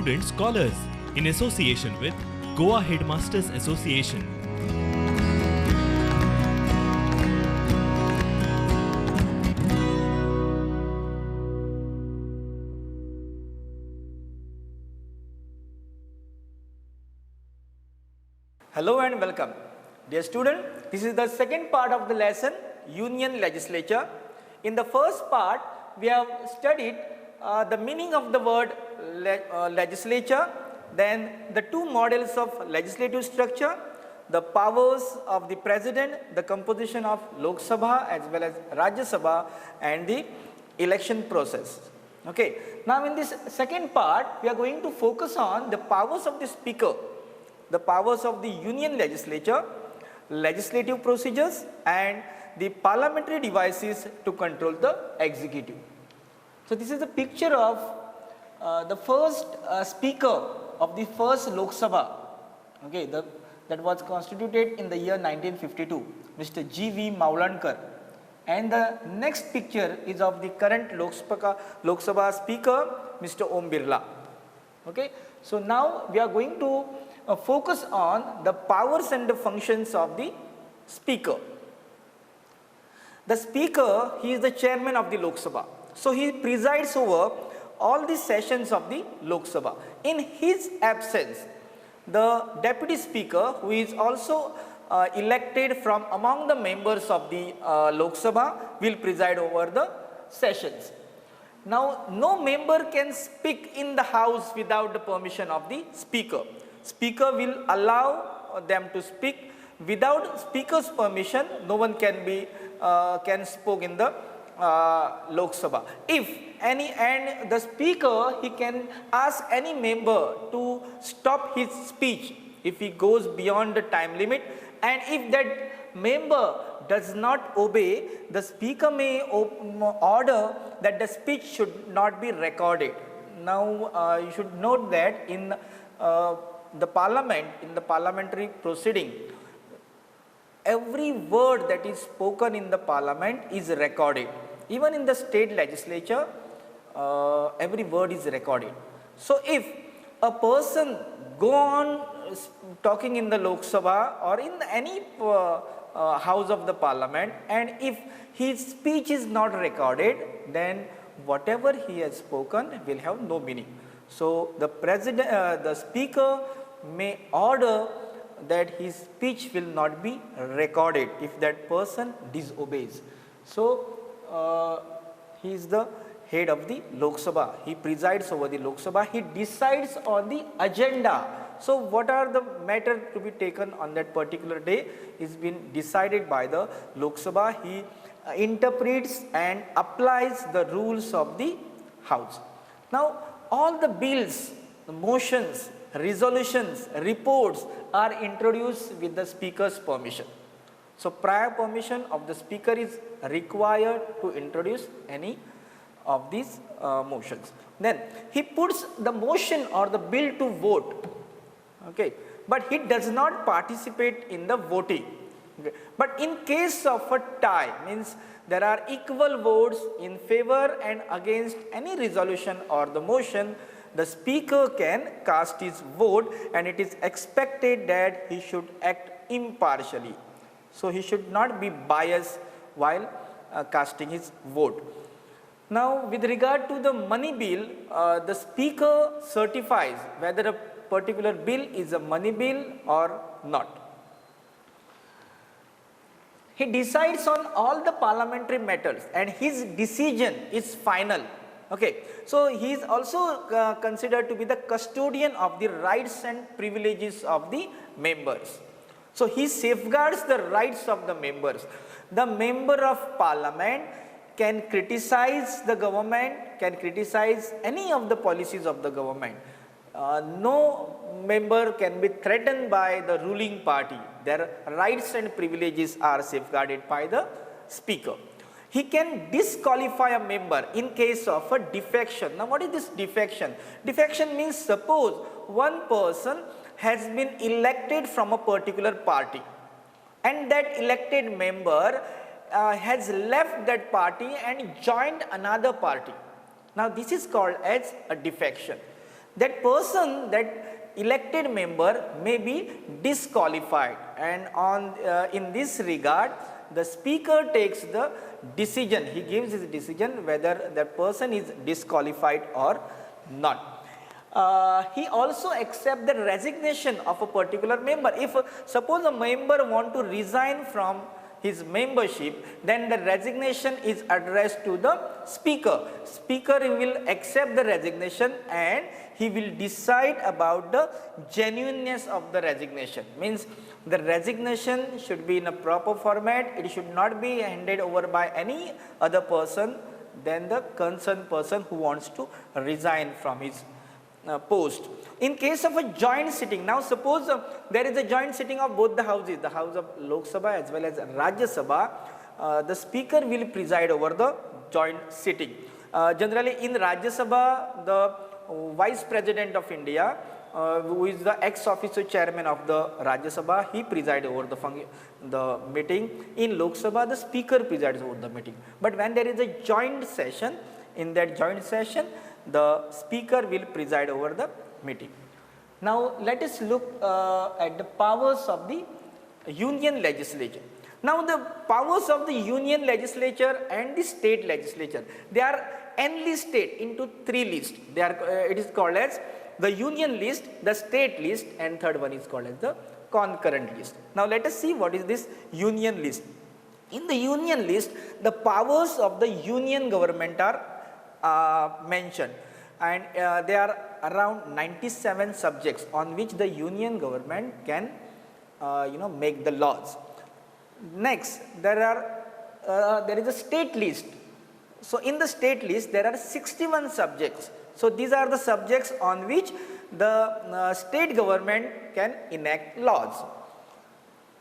student scholars in association with Goa Headmasters Association. Hello and welcome. Dear student, this is the second part of the lesson, Union Legislature. In the first part, we have studied the meaning of the word legislature, then the two models of legislative structure, the powers of the president, the composition of Lok Sabha as well as Rajya Sabha, and the election process. Okay. Now in this second part, we are going to focus on the powers of the speaker, the powers of the union legislature, legislative procedures, and the parliamentary devices to control the executive. So this is a picture of the first speaker of the first Lok Sabha, okay, that was constituted in the year 1952, Mr. G.V. Maulandkar. And the next picture is of the current Lok Sabha speaker, Mr. Om Birla. Okay. So now we are going to focus on the powers and the functions of the speaker. The speaker, he is the chairman of the Lok Sabha. So he presides over all the sessions of the Lok Sabha. In his absence, the deputy speaker, who is also elected from among the members of the Lok Sabha, will preside over the sessions. Now, no member can speak in the house without the permission of the speaker. Speaker will allow them to speak. Without speaker's permission, no one can speak in the Lok Sabha. If the speaker, he can ask any member to stop his speech if he goes beyond the time limit, and if that member does not obey, the speaker may order that the speech should not be recorded. Now you should note that in the parliament, in the parliamentary proceeding, every word that is spoken in the parliament is recorded. Even in the state legislature, every word is recorded. So if a person go on talking in the Lok Sabha or in any house of the parliament, and if his speech is not recorded, then whatever he has spoken will have no meaning. So the speaker may order that his speech will not be recorded if that person disobeys. So he is the head of the Lok Sabha. He presides over the Lok Sabha. He decides on the agenda. So what are the matters to be taken on that particular day is been decided by the Lok Sabha. He interprets and applies the rules of the house. Now all the bills, the motions, resolutions, reports are introduced with the speaker's permission. So prior permission of the speaker is required to introduce any of these motions. Then he puts the motion or the bill to vote, okay, but he does not participate in the voting. Okay. But in case of a tie, means there are equal votes in favor and against any resolution or the motion, the speaker can cast his vote, and it is expected that he should act impartially. So he should not be biased while casting his vote. Now with regard to the money bill, the speaker certifies whether a particular bill is a money bill or not. He decides on all the parliamentary matters and his decision is final. Okay. So he is also considered to be the custodian of the rights and privileges of the members. So he safeguards the rights of the members. The member of parliament can criticize the government, can criticize any of the policies of the government. No member can be threatened by the ruling party. Their rights and privileges are safeguarded by the speaker. He can disqualify a member in case of a defection. Now what is this defection? Defection means suppose one person has been elected from a particular party and that elected member has left that party and joined another party. Now this is called as a defection. that person, that elected member may be disqualified, and in this regard the speaker takes the decision, he gives his decision whether that person is disqualified or not. He also accepts the resignation of a particular member. If suppose a member want to resign from his membership, then the resignation is addressed to the speaker. Speaker will accept the resignation and he will decide about the genuineness of the resignation. Means the resignation should be in a proper format, it should not be handed over by any other person than the concerned person who wants to resign from his post. In case of a joint sitting, now suppose there is a joint sitting of both the houses, the house of Lok Sabha as well as Rajya Sabha, the speaker will preside over the joint sitting. Generally in Rajya Sabha, the Vice President of India, who is the ex-officio chairman of the Rajya Sabha, he presides over the meeting. In Lok Sabha, the speaker presides over the meeting. But when there is a joint session, in that joint session, the speaker will preside over the meeting. Now let us look at the powers of the union legislature. Now the powers of the union legislature and the state legislature, they are enlisted into three lists. They are it is called as the union list, the state list, and third one is called as the concurrent list. Now let us see what is this union list. In the union list, the powers of the union government are mentioned, and there are around 97 subjects on which the union government can make the laws. Next, there is a state list. So in the state list there are 61 subjects. So these are the subjects on which the state government can enact laws.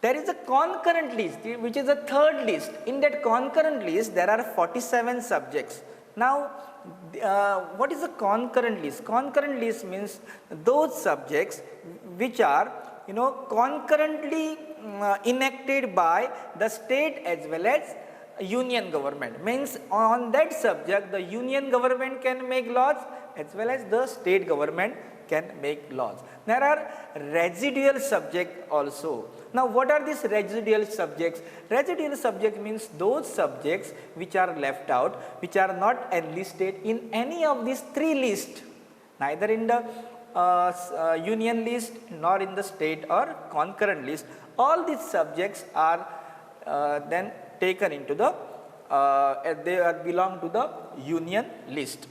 There is a concurrent list, which is a third list. In that concurrent list there are 47 subjects. Now what is a concurrent list? Concurrent list means those subjects which are concurrently enacted by the state as well as union government. Means on that subject the union government can make laws as well as the state government can make laws. There are residual subjects also. Now what are these residual subjects? Residual subject means those subjects which are left out, which are not enlisted in any of these three lists, neither in the union list nor in the state or concurrent list. All these subjects are then taken into the belong to the union list.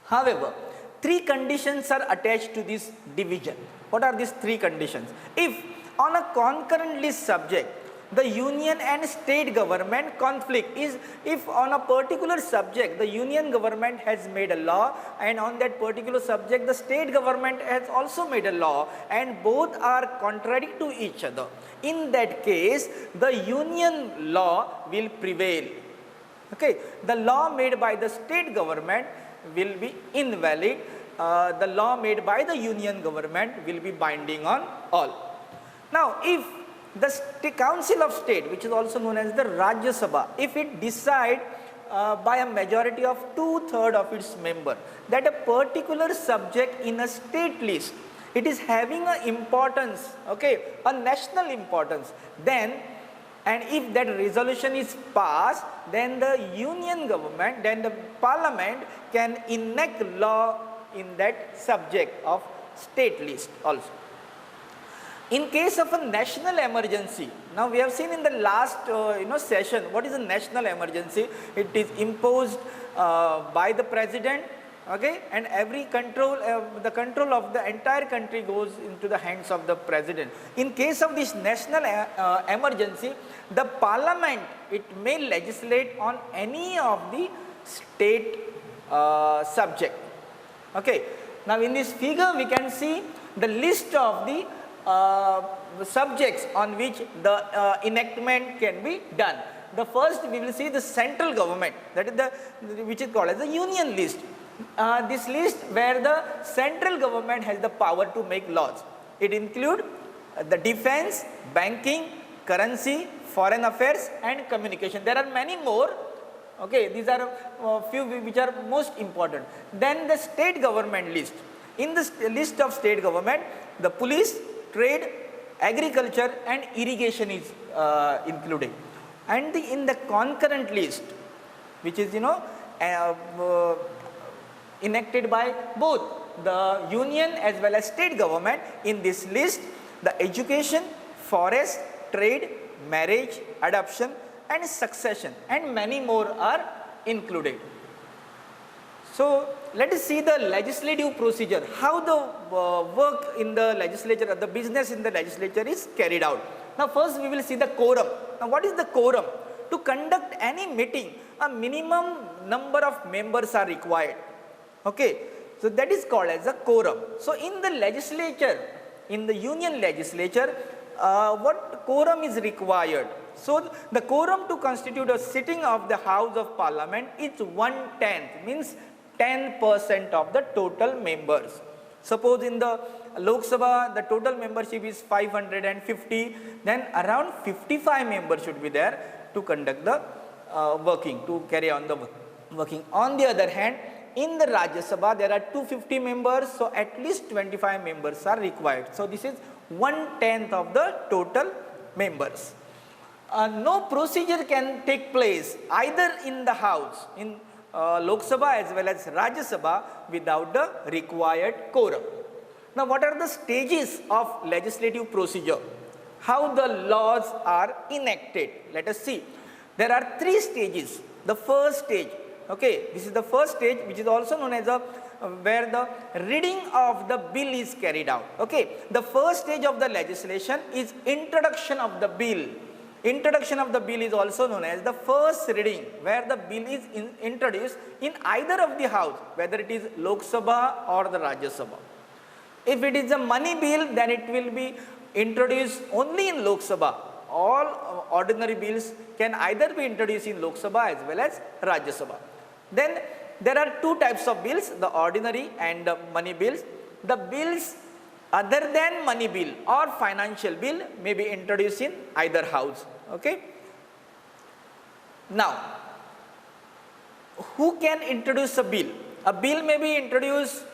However, three conditions are attached to this division. What are these three conditions? If on a concurrent list subject the union and state government conflict is, if on a particular subject the union government has made a law and on that particular subject the state government has also made a law and both are contrary to each other, in that case the union law will prevail. Okay, the law made by the state government will be invalid. The law made by the union government will be binding on all. Now if the Council of State, which is also known as the Rajya Sabha, if it decide by a majority of 2/3 of its member that a particular subject in a state list, it is having a importance, okay, a national importance, then and if that resolution is passed, then the union government, then the parliament can enact law in that subject of state list also. In case of a national emergency, now we have seen in the last session what is a national emergency. It is imposed by the president, okay, and every control the control of the entire country goes into the hands of the president. In case of this national emergency, the parliament, it may legislate on any of the state subject. Okay, now in this figure we can see the list of the subjects on which the enactment can be done. The first we will see the central government, that is which is called as the union list. This list where the central government has the power to make laws. It include the defense, banking, currency, foreign affairs and communication. There are many more. Okay, these are few which are most important. Then the state government list. In the list of state government, the police, trade, agriculture and irrigation is included. And in the concurrent list, which is enacted by both the union as well as state government, in this list the education, forest, trade, marriage, adoption and succession and many more are included. So let us see the legislative procedure, how the work in the legislature or the business in the legislature is carried out. Now first we will see the quorum. Now what is the quorum? To conduct any meeting, a minimum number of members are required. Okay, so that is called as a quorum. So in the legislature, in the union legislature, what quorum is required? So the quorum to constitute a sitting of the House of Parliament is 1/10, means 10% of the total members. Suppose in the Lok Sabha the total membership is 550, then around 55 members should be there to conduct the working, to carry on the working. On the other hand, in the Rajya Sabha there are 250 members, so at least 25 members are required. So this is 1/10 of the total members. No procedure can take place either in the House, in Lok Sabha as well as Rajya Sabha without the required quorum. Now what are the stages of legislative procedure? How the laws are enacted? Let us see. There are 3 stages. The first stage, okay, this is the first stage, which is also known as where the reading of the bill is carried out. Okay, the first stage of the legislation is introduction of the bill. Introduction of the bill is also known as the first reading, where the bill is introduced in either of the house, whether it is Lok Sabha or the Rajya Sabha. If it is a money bill, then it will be introduced only in Lok Sabha. All ordinary bills can either be introduced in Lok Sabha as well as Rajya Sabha. Then there are 2 types of bills, the ordinary and the money bills. The bills other than money bill or financial bill may be introduced in either house. Okay. Now, who can introduce a bill? A bill may be introduced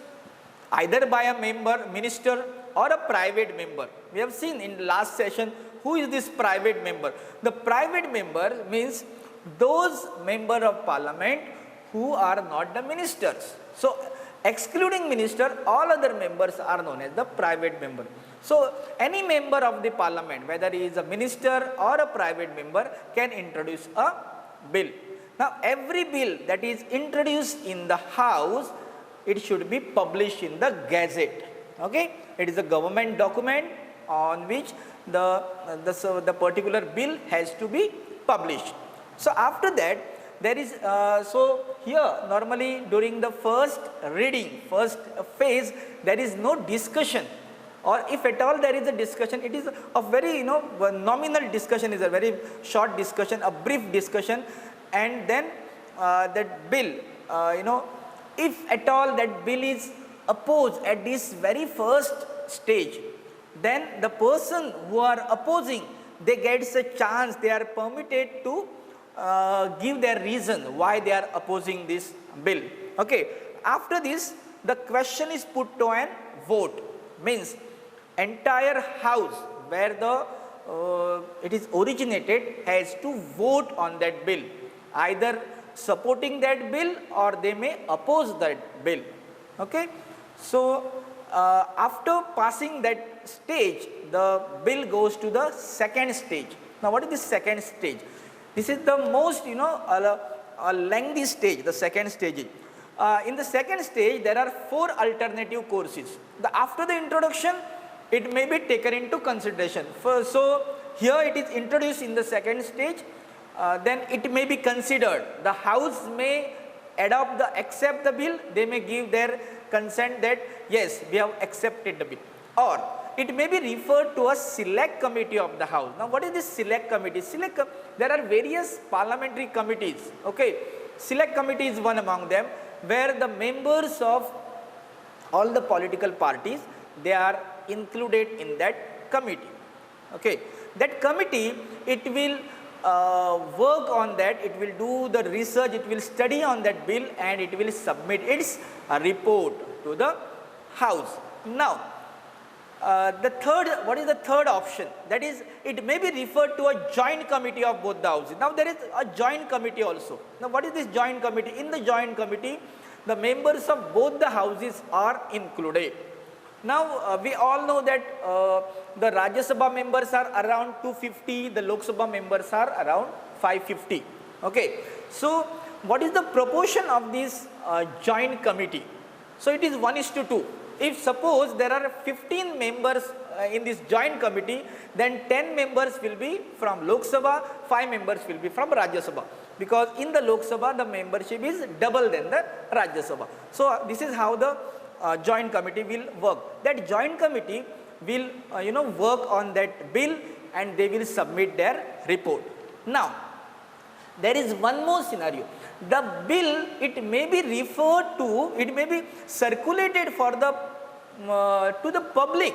either by a member, minister or a private member. We have seen in the last session who is this private member. The private member means those member of parliament who are not the ministers. So excluding minister, all other members are known as the private member. So any member of the parliament, whether he is a minister or a private member, can introduce a bill. Now every bill that is introduced in the house, it should be published in the Gazette. Okay, it is a government document on which the particular bill has to be published. So after that, there is so here normally during the first reading, first phase, there is no discussion, or if at all there is a discussion, it is a very nominal discussion, is a very short discussion, a brief discussion, and then that bill if at all that bill is opposed at this very first stage, then the person who are opposing, they gets a chance, they are permitted to give their reason why they are opposing this bill. Okay. After this, the question is put to an vote, means entire house where the it is originated has to vote on that bill, either supporting that bill or they may oppose that bill. Okay. So after passing that stage, the bill goes to the second stage. Now what is the second stage? This is the most a lengthy stage, the second stage. In the second stage, there are 4 alternative courses. After the introduction, it may be taken into consideration. So here it is introduced in the second stage, then it may be considered. The house may accept the bill, they may give their consent that yes, we have accepted the bill, or it may be referred to a select committee of the house. Now what is this select committee? There are various parliamentary committees. Okay, select committee is one among them, where the members of all the political parties, they are included in that committee. Okay, that committee, it will work on that, it will do the research, it will study on that bill, and it will submit its report to the house. Now, what is the third option? That is, it may be referred to a joint committee of both the houses. Now, there is a joint committee also. Now, what is this joint committee? In the joint committee, the members of both the houses are included. Now, we all know that the Rajya Sabha members are around 250, the Lok Sabha members are around 550. Okay. So, what is the proportion of this joint committee? So, it is 1:2. If suppose there are 15 members in this joint committee, then 10 members will be from Lok Sabha, 5 members will be from Rajya Sabha. Because in the Lok Sabha, the membership is double than the Rajya Sabha. So, this is how the joint committee will work. That joint committee will work on that bill and they will submit their report. Now, there is one more scenario. The bill, it may be referred to, it may be circulated for the to the public.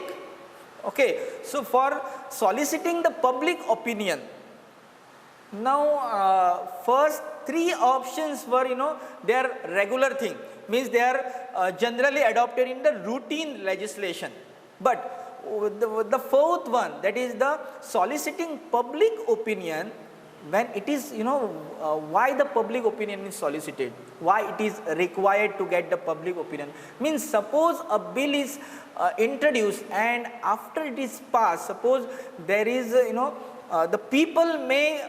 Okay, so for soliciting the public opinion. Now, first 3 options were, they are regular thing, means they are generally adopted in the routine legislation. But the fourth one, that is the soliciting public opinion, when it is, why the public opinion is solicited, why it is required to get the public opinion. Means suppose a bill is introduced and after it is passed, suppose there is, the people may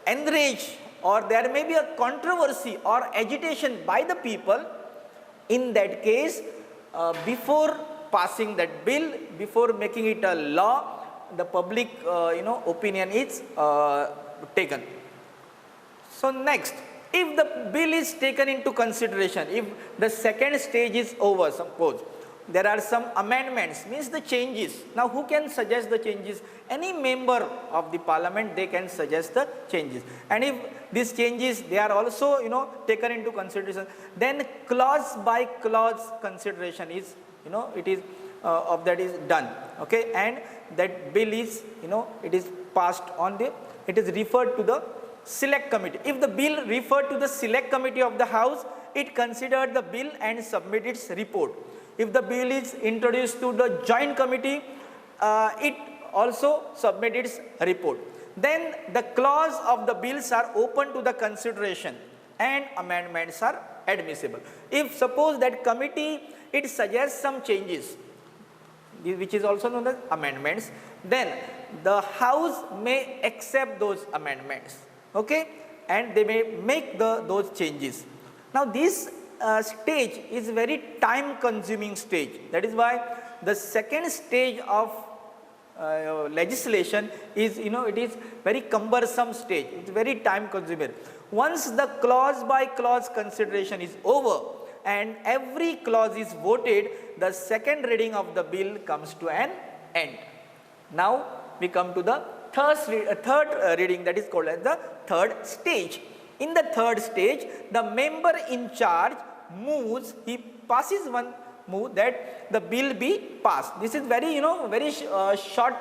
enrage or there may be a controversy or agitation by the people. In that case, before passing that bill, before making it a law, the public opinion is taken. So next, if the bill is taken into consideration, if the second stage is over, suppose there are some amendments, means the changes. Now, who can suggest the changes? Any member of the parliament, they can suggest the changes. And if these changes, they are also taken into consideration, then clause by clause consideration is it is of that is done. Okay, and that bill is it is passed on the, it is referred to the select committee. If the bill referred to the select committee of the house, it considered the bill and submit its report. If the bill is introduced to the joint committee, it also submit its report. Then the clause of the bills are open to the consideration and amendments are admissible. If suppose that committee, it suggests some changes, which is also known as amendments, then the house may accept those amendments, okay, and they may make those changes. Now, this stage is very time consuming stage. That is why the second stage of legislation is, it is very cumbersome stage. It's very time consuming. Once the clause by clause consideration is over and every clause is voted, the second reading of the bill comes to an end. Now, we come to the third reading, that is called as the third stage. In the third stage, the member in charge moves, he passes one move that the bill be passed. This is very, very short,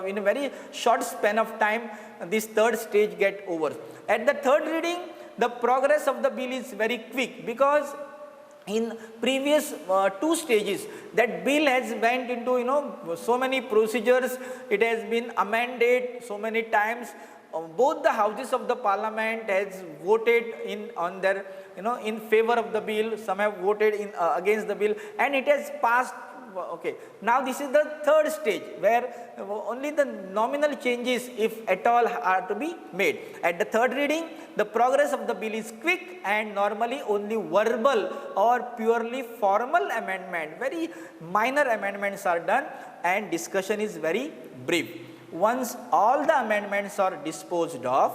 in a very short span of time, this third stage get over. At the third reading, the progress of the bill is very quick, because in previous 2 stages, that bill has went into, so many procedures, it has been amended so many times. Both the houses of the parliament has voted on their, in favor of the bill, some have voted against the bill, and it has passed. Okay, now this is the third stage where only the nominal changes, if at all, are to be made. At the third reading, the progress of the bill is quick and normally only verbal or purely formal amendment, very minor amendments are done and discussion is very brief. Once all the amendments are disposed of,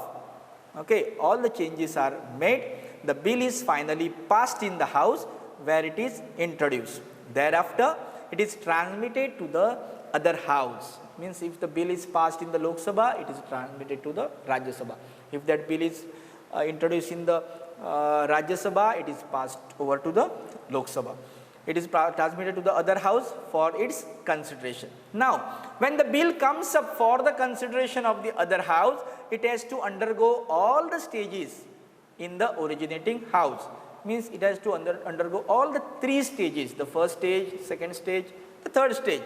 okay, all the changes are made, the bill is finally passed in the house where it is introduced. Thereafter, it is transmitted to the other house. Means if the bill is passed in the Lok Sabha, it is transmitted to the Rajya Sabha. If that bill is introduced in the Rajya Sabha, it is passed over to the Lok Sabha. It is transmitted to the other house for its consideration. Now, when the bill comes up for the consideration of the other house, it has to undergo all the stages in the originating house. means it has to undergo all the three stages, the first stage, second stage, the third stage,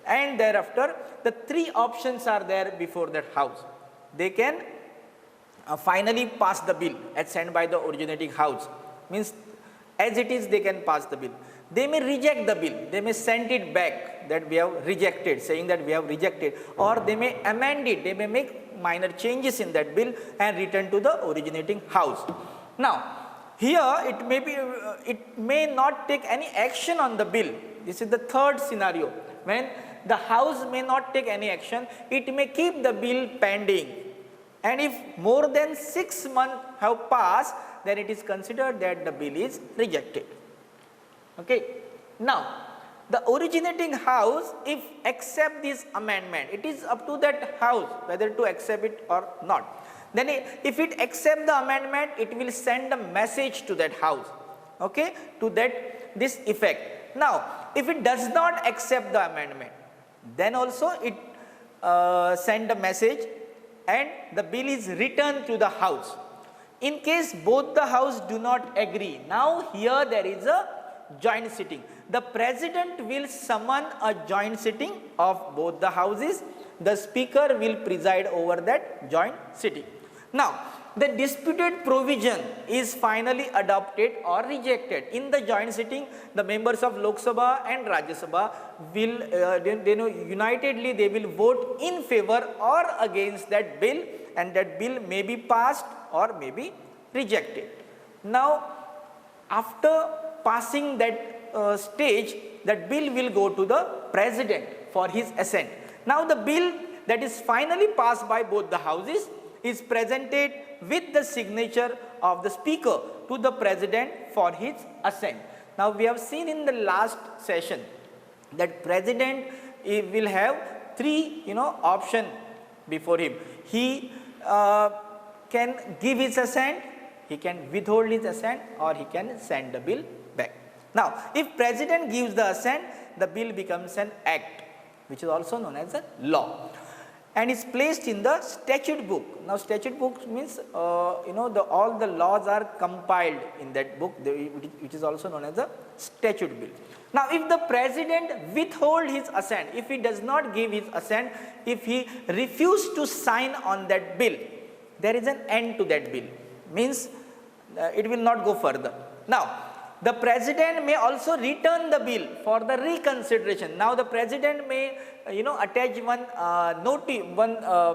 and thereafter the three options are there before that house. They can finally pass the bill as sent by the originating house, means as it is they can pass the bill. They may reject the bill, they may send it back that we have rejected, saying that we have rejected, or they may amend it, they may make minor changes in that bill and return to the originating house. Now here it may not take any action on the bill. This is the third scenario, when the house may not take any action, it may keep the bill pending, and if more than 6 months have passed, then it is considered that the bill is rejected. Okay. Now the originating house, if accept this amendment, it is up to that house whether to accept it or not. Then if it accept the amendment, it will send a message to that house, okay, to that this effect. Now if it does not accept the amendment, then also it send a message and the bill is returned to the house. In case both the house do not agree, now here there is a joint sitting. The president will summon a joint sitting of both the houses. The speaker will preside over that joint sitting. Now the disputed provision is finally adopted or rejected. In the joint sitting, the members of Lok Sabha and Rajya Sabha will unitedly they will vote in favor or against that bill, and that bill may be passed or may be rejected. Now after passing that stage, that bill will go to the president for his assent. Now the bill that is finally passed by both the houses is presented with the signature of the speaker to the president for his assent. Now we have seen in the last session that president will have three option before him. He can give his assent, he can withhold his assent, or he can send the bill back. Now if president gives the assent, the bill becomes an act, which is also known as a law, and is placed in the statute book. Now statute book means all the laws are compiled in that book, which is also known as a statute bill. Now if the president withhold his assent, if he does not give his assent, if he refused to sign on that bill, there is an end to that bill, means it will not go further. Now the president may also return the bill for the reconsideration. Now the president may attach one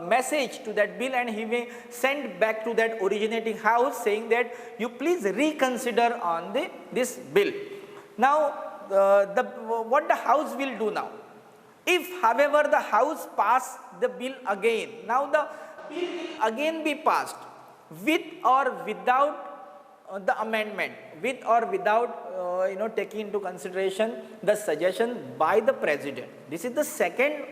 message to that bill, and he may send back to that originating house saying that you please reconsider on this bill. Now what the house will do now? If however the house pass the bill again, now the bill will again be passed with or without the amendment, with or without taking into consideration the suggestion by the president. This is the second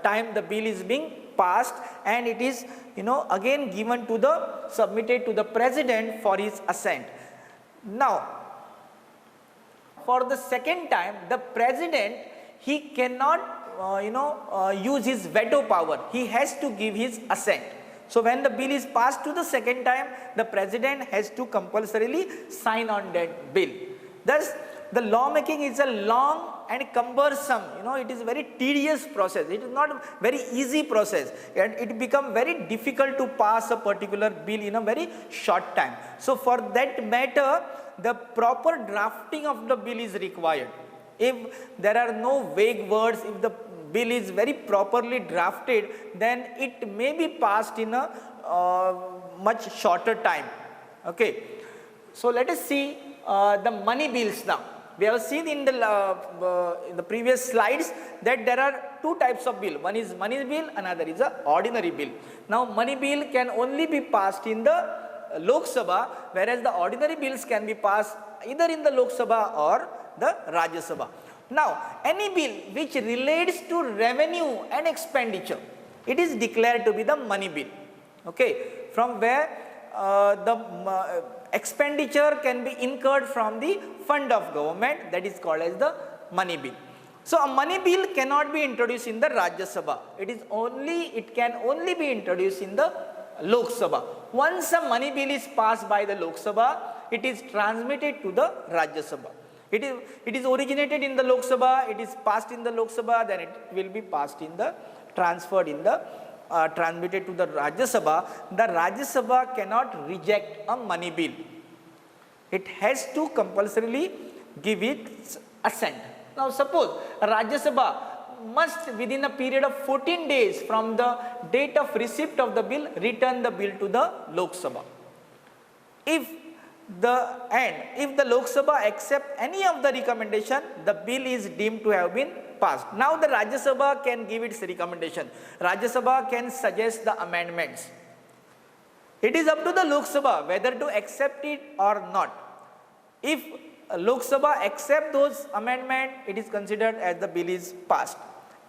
time the bill is being passed, and it is again given to the submitted to the president for his assent. Now for the second time, the president, he cannot use his veto power, he has to give his assent. So when the bill is passed to the second time, the president has to compulsorily sign on that bill. Thus the lawmaking is a long and cumbersome, it is a very tedious process. It is not a very easy process, and it becomes very difficult to pass a particular bill in a very short time. So for that matter, the proper drafting of the bill is required. If there are no vague words, if the bill is very properly drafted, then it may be passed in a much shorter time. Okay. So let us see the money bills now. We have seen in the previous slides that there are two types of bill. One is money bill, another is a ordinary bill. Now money bill can only be passed in the Lok Sabha, whereas the ordinary bills can be passed either in the Lok Sabha or the Rajya Sabha. Now any bill which relates to revenue and expenditure, it is declared to be the money bill. Okay, from where the expenditure can be incurred from the fund of government, that is called as the money bill. So a money bill cannot be introduced in the Rajya Sabha. It can only be introduced in the Lok Sabha. Once a money bill is passed by the Lok Sabha, it is transmitted to the Rajya Sabha. It is originated in the Lok Sabha, it is passed in the Lok Sabha, then it will be passed in the, transferred in the, transmitted to the Rajya Sabha. The Rajya Sabha cannot reject a money bill. It has to compulsorily give its assent. Now suppose Rajya Sabha must within a period of 14 days from the date of receipt of the bill return the bill to the Lok Sabha. If the Lok Sabha accept any of the recommendation, the bill is deemed to have been passed. Now the Rajya Sabha can give its recommendation. Rajya Sabha can suggest the amendments. It is up to the Lok Sabha whether to accept it or not. If Lok Sabha accept those amendments, it is considered as the bill is passed.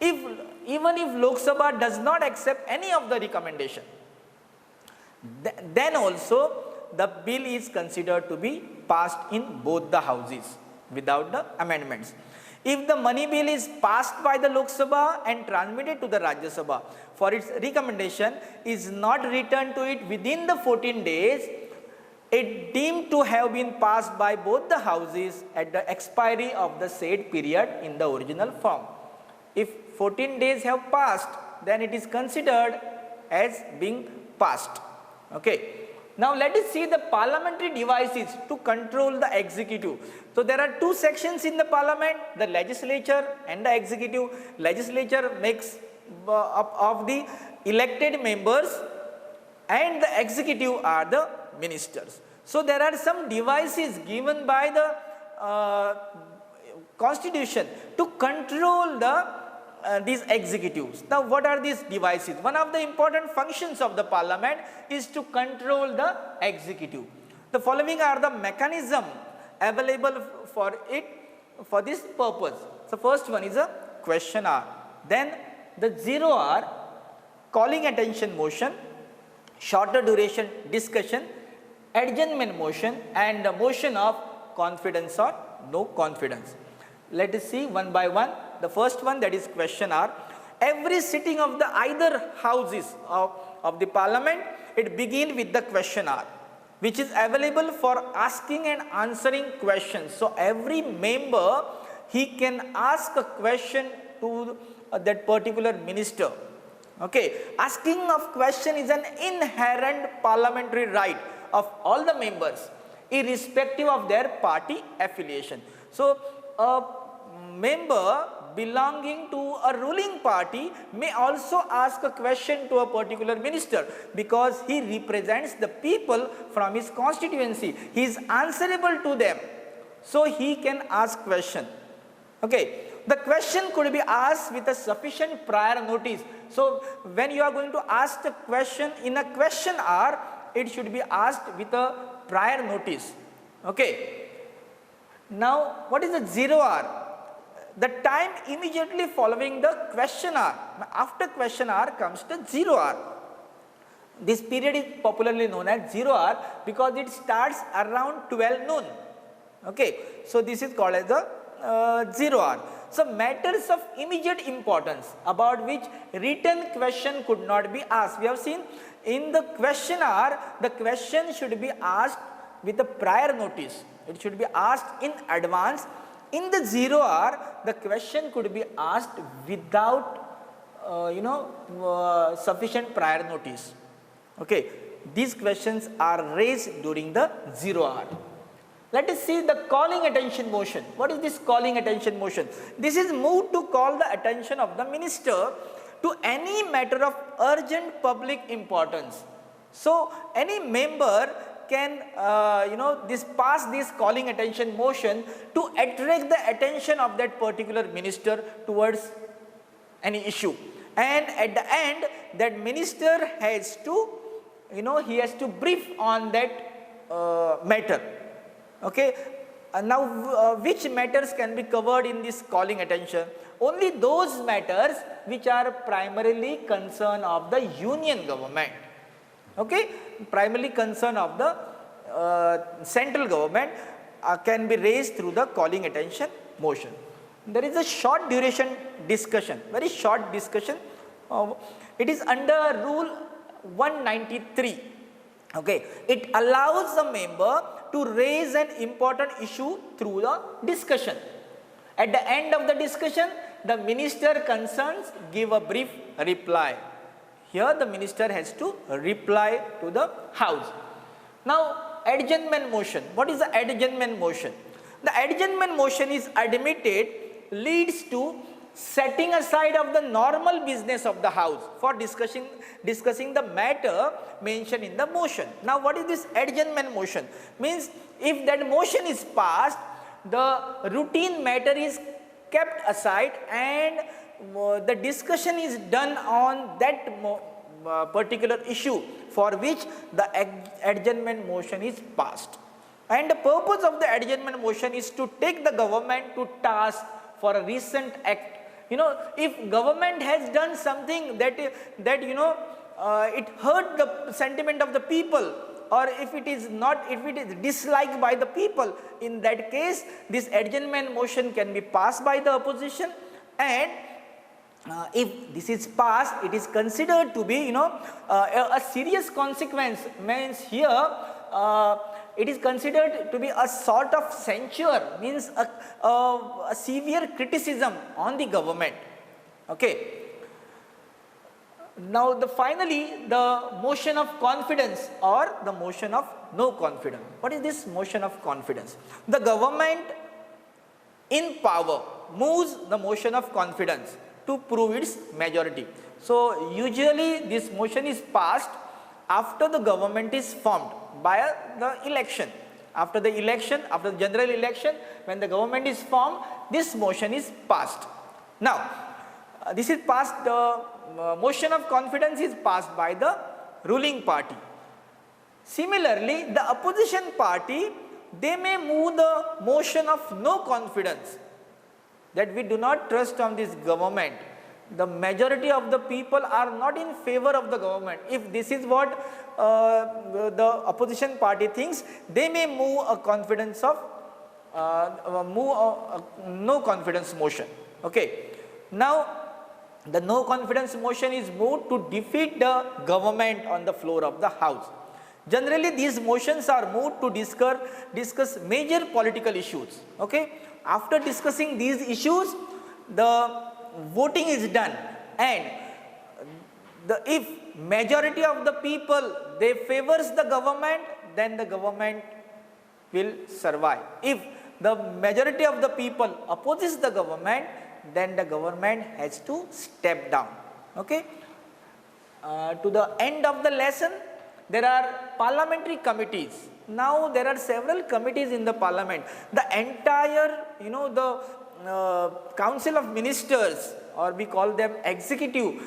Even if Lok Sabha does not accept any of the recommendation, then also the bill is considered to be passed in both the houses without the amendments. If the money bill is passed by the Lok Sabha and transmitted to the Rajya Sabha for its recommendation is not returned to it within the 14 days, it deemed to have been passed by both the houses at the expiry of the said period in the original form. If 14 days have passed, then it is considered as being passed. Okay. Now let us see the parliamentary devices to control the executive. So there are two sections in the parliament, the legislature and the executive. Legislature makes up of the elected members and the executive are the ministers. So there are some devices given by the constitution to control these executives. Now what are these devices? One of the important functions of the parliament is to control the executive. The following are the mechanism available for it for this purpose. So first one is a question hour, then the 0 hour, calling attention motion, shorter duration discussion, adjournment motion and the motion of confidence or no confidence. Let us see one by one. The first one, that is question hour. Every sitting of the either houses of the parliament, it begins with the question hour, which is available for asking and answering questions. So every member, he can ask a question to that particular minister. Okay, asking of question is an inherent parliamentary right of all the members, irrespective of their party affiliation. So a member belonging to a ruling party may also ask a question to a particular minister because he represents the people from his constituency. He is answerable to them, so he can ask question. Okay, the question could be asked with a sufficient prior notice. So when you are going to ask the question in a question hour, it should be asked with a prior notice. Okay. Now what is the 0 hour? The time immediately following the question hour. After question hour comes the 0 hour. This period is popularly known as 0 hour because it starts around 12 noon. Okay, so this is called as the 0 hour. So matters of immediate importance about which written question could not be asked. We have seen in the question hour, the question should be asked with a prior notice. It should be asked in advance. In the 0 hour, the question could be asked without sufficient prior notice. Okay, these questions are raised during the 0 hour. Let us see the calling attention motion. What is this calling attention motion? This is moved to call the attention of the minister to any matter of urgent public importance. So any member can pass this calling attention motion to attract the attention of that particular minister towards any issue, and at the end that minister has to he has to brief on that matter. Okay, now which matters can be covered in this calling attention? Only those matters which are primarily concern of the union government. Okay, primarily concern of the central government can be raised through the calling attention motion. There is a short duration discussion, very short discussion. It is under rule 193. Okay, it allows the member to raise an important issue through the discussion. At the end of the discussion, the minister concerned give a brief reply. Here the minister has to reply to the House. Now, adjournment motion. What is the adjournment motion? The adjournment motion is admitted leads to setting aside of the normal business of the House for discussing the matter mentioned in the motion. Now, what is this adjournment motion? Means if that motion is passed, the routine matter is kept aside and the discussion is done on that particular issue for which the adjournment motion is passed. And the purpose of the adjournment motion is to take the government to task for a recent act. If government has done something that it hurt the sentiment of the people, or if it is disliked by the people, in that case this adjournment motion can be passed by the opposition, and if this is passed, it is considered to be a serious consequence. Means here it is considered to be a sort of censure, means a severe criticism on the government. Okay. Now finally the motion of confidence or the motion of no confidence. What is this motion of confidence? The government in power moves the motion of confidence to prove its majority. So usually this motion is passed after the government is formed by the election. After the election, after the general election, when the government is formed, this motion is passed. Now this is passed, the motion of confidence is passed by the ruling party. Similarly, the opposition party, they may move the motion of no confidence, that we do not trust on this government. The majority of the people are not in favor of the government. If this is what the opposition party thinks, they may move a confidence of no confidence motion. Okay. Now the no confidence motion is moved to defeat the government on the floor of the House. Generally these motions are moved to discuss major political issues. Okay. After discussing these issues, the voting is done, and if majority of the people they favors the government, then the government will survive. If the majority of the people opposes the government, then the government has to step down. Okay. To the end of the lesson, there are parliamentary committees. Now there are several committees in the parliament. The entire, the council of ministers, or we call them executive,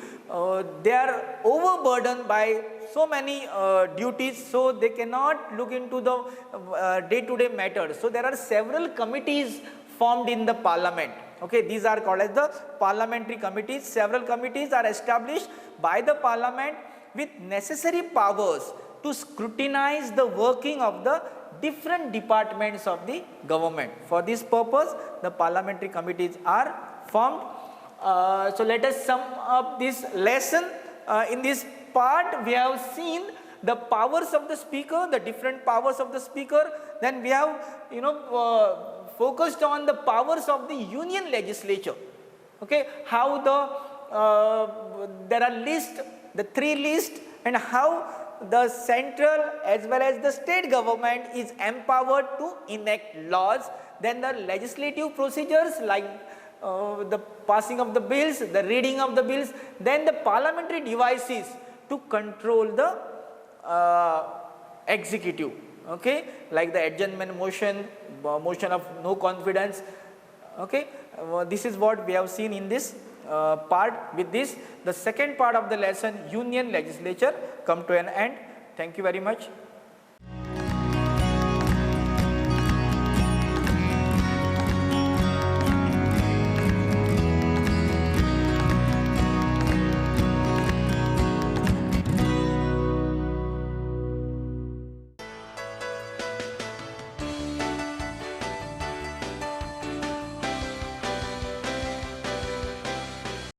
they are overburdened by so many duties, so they cannot look into the day-to-day matters. So there are several committees formed in the parliament. Okay, these are called as the parliamentary committees. Several committees are established by the parliament with necessary powers to scrutinize the working of the different departments of the government. For this purpose, the parliamentary committees are formed. So let us sum up this lesson. In this part, we have seen the powers of the speaker, the different powers of the speaker. Then we have, focused on the powers of the union legislature. Okay, how there are the three lists, and how the central as well as the state government is empowered to enact laws. Then the legislative procedures like the passing of the bills, the reading of the bills, then the parliamentary devices to control the executive. Okay, like the adjournment motion, motion of no confidence. Okay, this is what we have seen in this part. With this, the second part of the lesson, union legislature, come to an end. Thank you very much.